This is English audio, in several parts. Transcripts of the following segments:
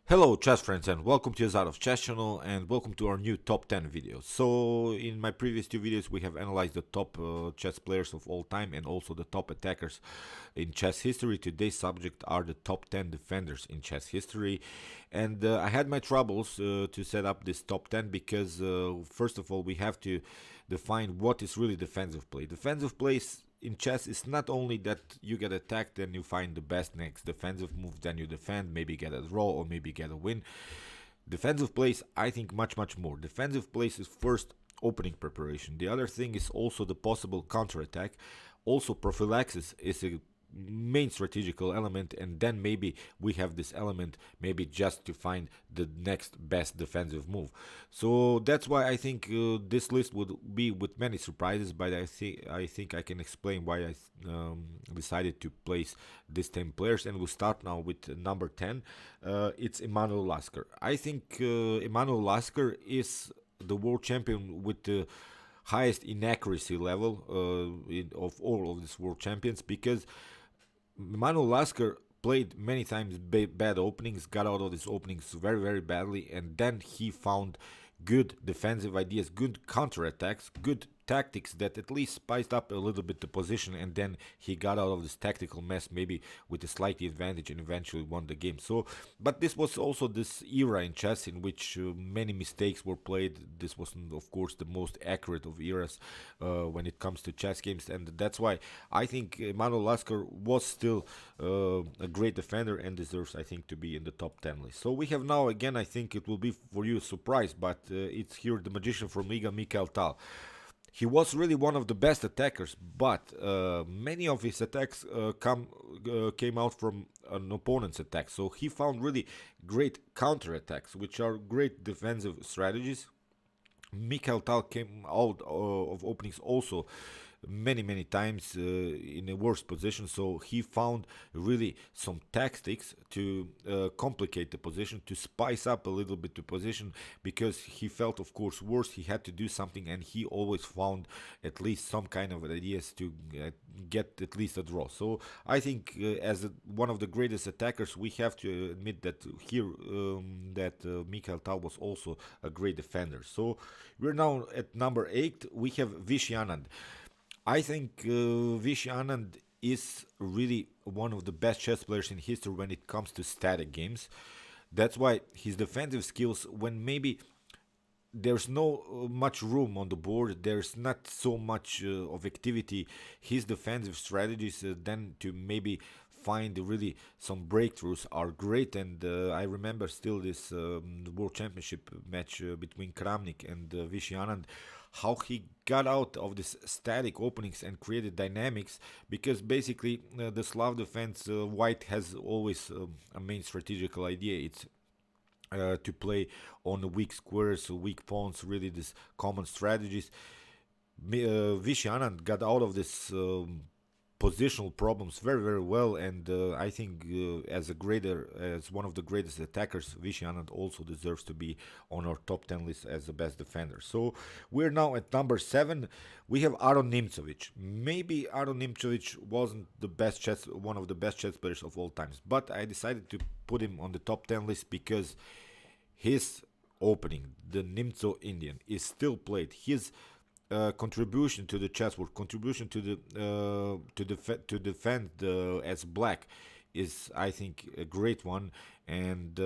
Hello chess friends and welcome to Jozarov's chess channel and welcome to our new top 10 video. So in my previous two videos we have analyzed the top chess players of all time and also the top attackers in chess history. Today's subject are the top 10 defenders in chess history, and I had my troubles to set up this top 10 because first of all we have to define what is really defensive play. Defensive play in chess is not only that you get attacked and you find the best next defensive move, then you defend, maybe get a draw or maybe get a win. Defensive plays, I think, much more. Defensive plays is first opening preparation. The other thing is also the possible counterattack. Also, prophylaxis is a main strategical element, and then maybe we have this element maybe just to find the next best defensive move. So that's why I think this list would be with many surprises, but I think I can explain why I decided to place these 10 players. And we'll start now with number 10. It's Emanuel Oscar. I think Emanuel Oscar is the world champion with the highest inaccuracy level of all of these world champions, because Manuel Oscar played many times bad openings, got out of these openings very badly, and then he found good defensive ideas, good counterattacks, good tactics that at least spiced up a little bit the position, and then he got out of this tactical mess maybe with a slight advantage and eventually won the game. So, but this was also this era in chess in which many mistakes were played. This wasn't, of course, the most accurate of eras when it comes to chess games, and that's why I think Manuel Oscar was still a great defender and deserves, I think, to be in the top 10 list. So we have now, again, I think it will be for you a surprise, but it's here the magician from Liga, Mikhail Tal. He was really one of the best attackers, but many of his attacks came out from an opponent's attack. So he found really great counterattacks, which are great defensive strategies. Mikhail Tal came out of openings also many times in a worse position, so he found really some tactics to complicate the position, to spice up a little bit the position, because he felt, of course, worse. He had to do something, and he always found at least some kind of ideas to get at least a draw. So I think as one of the greatest attackers, we have to admit that here that Mikhail Tal was also a great defender. So we're now at number 8. We have Viswanathan. I think Viswanathan is really one of the best chess players in history when it comes to static games. That's why his defensive skills, when maybe there's no much room on the board, there's not so much of activity, his defensive strategies then to maybe find really some breakthroughs are great. And I remember still this world championship match between Kramnik and Viswanathan, how he got out of this static openings and created dynamics, because basically the Slav defense, white has always a main strategical idea. It's to play on the weak squares, weak pawns, really these common strategies. Viswanathan got out of this positional problems very well, and I think as one of the greatest attackers, Viswanathan also deserves to be on our top 10 list as the best defender. So we're now at number 7. We have Aron Nimzovich. Maybe Aron Nimzovich wasn't one of the best chess players of all times, but I decided to put him on the top 10 list because his opening, the Nimzo Indian, is still played. His contribution to the chessboard, contribution to the to defend as black, is, I think, a great one. And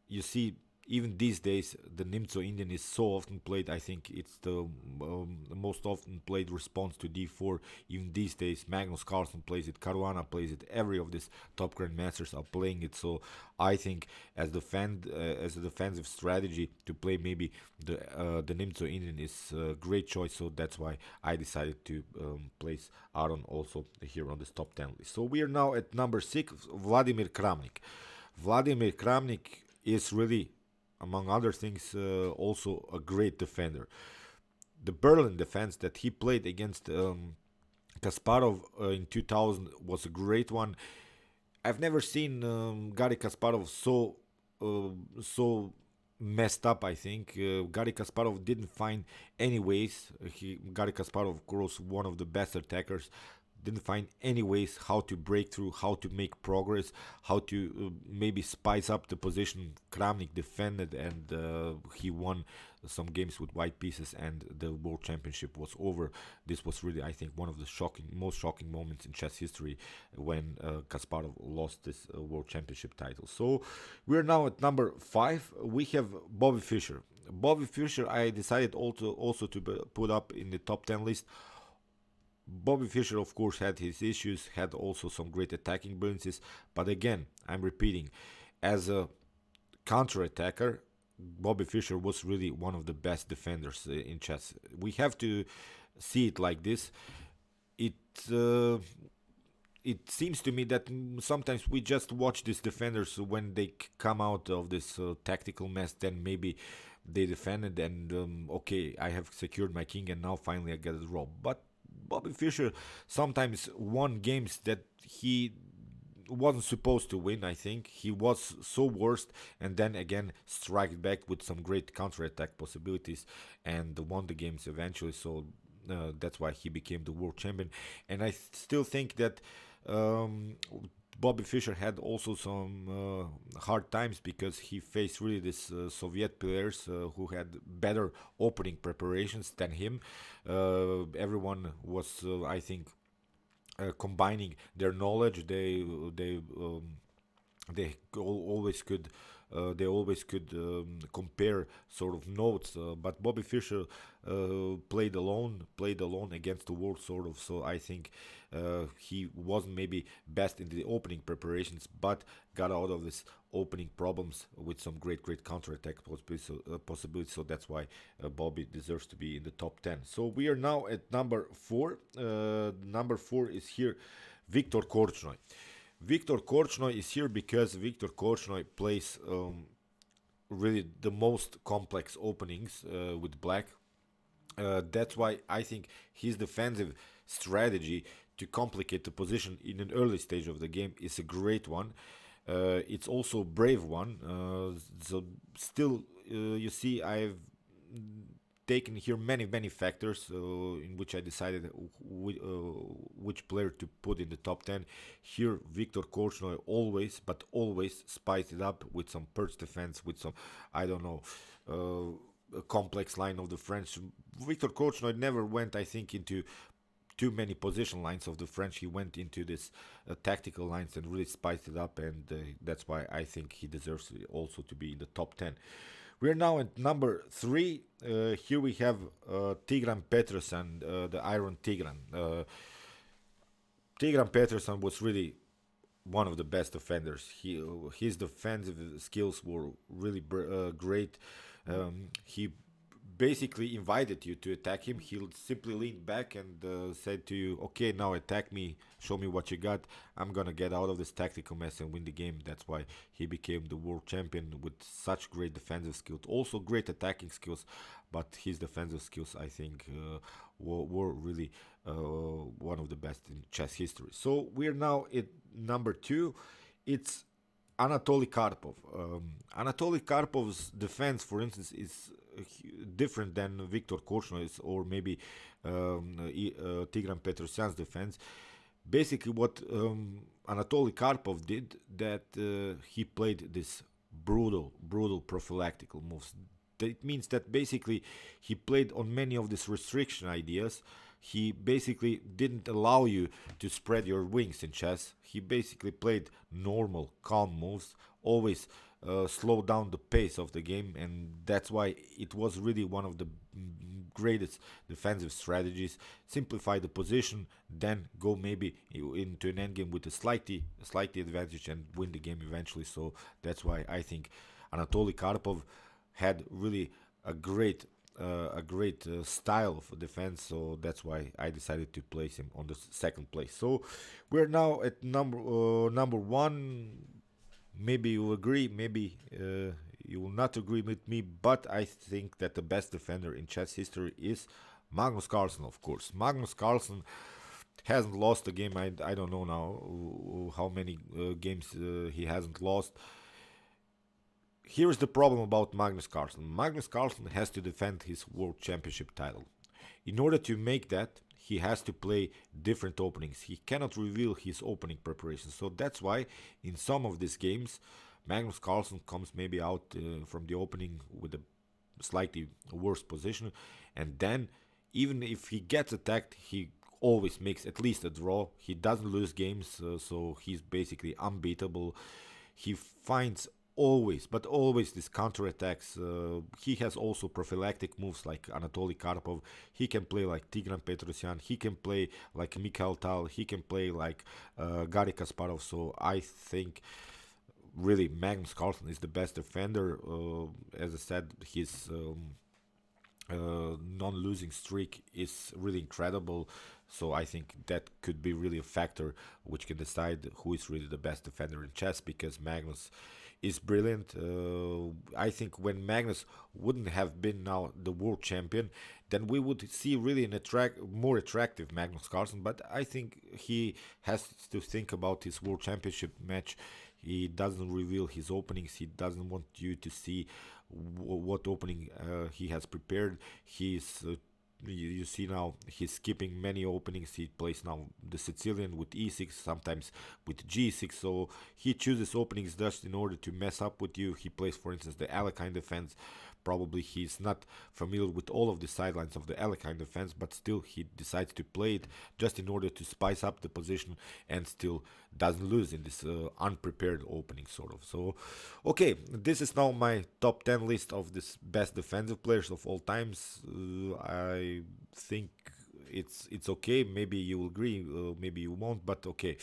you see, even these days, the Nimzo Indian is so often played. I think it's the most often played response to d4. Even these days, Magnus Carlsen plays it, Caruana plays it. Every of these top grandmasters are playing it. So I think as a defensive strategy to play maybe the Nimzo Indian is a great choice. So that's why I decided to place Aron also here on this top 10 list. So we are now at number 6, Vladimir Kramnik. Vladimir Kramnik is really, among other things, also a great defender. The Berlin defense that he played against Kasparov in 2000 was a great one. I've never seen Garry Kasparov so messed up. I think Garry Kasparov didn't find any ways. Garry Kasparov, of course, one of the best attackers, didn't find any ways how to break through, how to make progress, how to maybe spice up the position. Kramnik defended, and he won some games with white pieces, and the world championship was over. This was really, I think, one of the most shocking moments in chess history when Kasparov lost this world championship title. So we're now at number 5. We have Bobby Fischer. Bobby Fischer, I decided also to put up in the top 10 list. Bobby Fischer, of course, had his issues, had also some great attacking brilliances, but again, I'm repeating, as a counter-attacker, Bobby Fischer was really one of the best defenders in chess. We have to see it like this. It it seems to me that sometimes we just watch these defenders when they come out of this tactical mess, then maybe they defended and okay, I have secured my king and now finally I get it draw. But Bobby Fischer sometimes won games that he wasn't supposed to win. I think he was so worst, and then again struck back with some great counter-attack possibilities and won the games eventually. So that's why he became the world champion. And I still think that Bobby Fischer had also some hard times because he faced really this Soviet players who had better opening preparations than him. Everyone was, I think, combining their knowledge. Always could compare sort of notes, but Bobby Fischer played alone against the world, sort of. So I think he wasn't maybe best in the opening preparations, but got out of this opening problems with some great counterattack possibilities. So that's why Bobby deserves to be in the top 10. So we are now at number 4. Number 4 is here, Viktor Korchnoi. Viktor Korchnoi is here because Viktor Korchnoi plays really the most complex openings with black. That's why I think his defensive strategy to complicate the position in an early stage of the game is a great one. It's also a brave one. So still, you see, I've taken here many factors in which I decided which player to put in the top 10. Here, Viktor Korchnoi always spiced it up with some perch defense, with some, I don't know, a complex line of the French. Viktor Korchnoi never went, I think, into too many position lines of the French. He went into this tactical lines and really spiced it up, and that's why I think he deserves also to be in the top 10. We're now at number 3. Here we have Tigran Petrus and the Iron Tigran. Tigran Petrus was really one of the best defenders. His defensive skills were really great. He basically invited you to attack him. He simply leaned back and said to you, okay, now attack me, show me what you got. I'm gonna get out of this tactical mess and win the game. That's why he became the world champion with such great defensive skills, also great attacking skills, but his defensive skills, I think, were really one of the best in chess history. So we're now at number 2. It's Anatoly Karpov. Anatoly Karpov's defense, for instance, is different than Viktor Korchnoi's or maybe Tigran Petrosyan's defense. Basically, what Anatoly Karpov did, that he played this brutal prophylactical moves. That means that basically he played on many of these restriction ideas. He basically didn't allow you to spread your wings in chess. He basically played normal, calm moves, always slow down the pace of the game, and that's why it was really one of the greatest defensive strategies. Simplify the position, then go maybe into an endgame with a slightly advantage and win the game eventually. So that's why I think Anatoly Karpov had really a great style of defense, so that's why I decided to place him on the second place. So we're now at number 1. Maybe you will agree, maybe you will not agree with me, but I think that the best defender in chess history is Magnus Carlsen, of course. Magnus Carlsen hasn't lost a game. I don't know now how many games he hasn't lost. Here's the problem about Magnus Carlsen. Magnus Carlsen has to defend his world championship title. In order to make that, he has to play different openings. He cannot reveal his opening preparation. So that's why in some of these games, Magnus Carlsen comes maybe out from the opening with a slightly worse position, and then even if he gets attacked, he always makes at least a draw. He doesn't lose games, so he's basically unbeatable. He finds always, but always, these counterattacks. He has also prophylactic moves like Anatoly Karpov. He can play like Tigran Petrus. He can play like Mikhail Tal. He can play like Garry Kasparov. So I think really Magnus Carlsen is the best defender. As I said, his non-losing streak is really incredible. So I think that could be really a factor which can decide who is really the best defender in chess, because Magnus is brilliant. I think when Magnus wouldn't have been now the world champion, then we would see really an more attractive Magnus Carlsen. But I think he has to think about his world championship match. He doesn't reveal his openings. He doesn't want you to see what opening he has prepared. He's you see now he's skipping many openings. He plays now the Sicilian with e6, sometimes with g6. So he chooses openings just in order to mess up with you. He plays, for instance, the Alekhine defense. Probably he's not familiar with all of the sidelines of the Alekhine defense, but still he decides to play it just in order to spice up the position and still doesn't lose in this unprepared opening, sort of. So, okay, this is now my top 10 list of this best defensive players of all times. I think it's okay. Maybe you will agree, maybe you won't, but okay.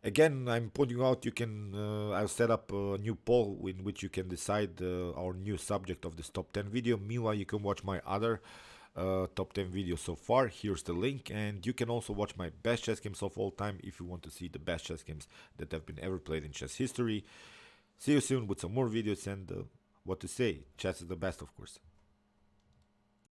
Again, I'm pointing out you can, I'll set up a new poll in which you can decide our new subject of this top 10 video. Meanwhile, you can watch my other top 10 videos so far. Here's the link, and you can also watch my best chess games of all time if you want to see the best chess games that have been ever played in chess history. See you soon with some more videos, and what to say, chess is the best, of course.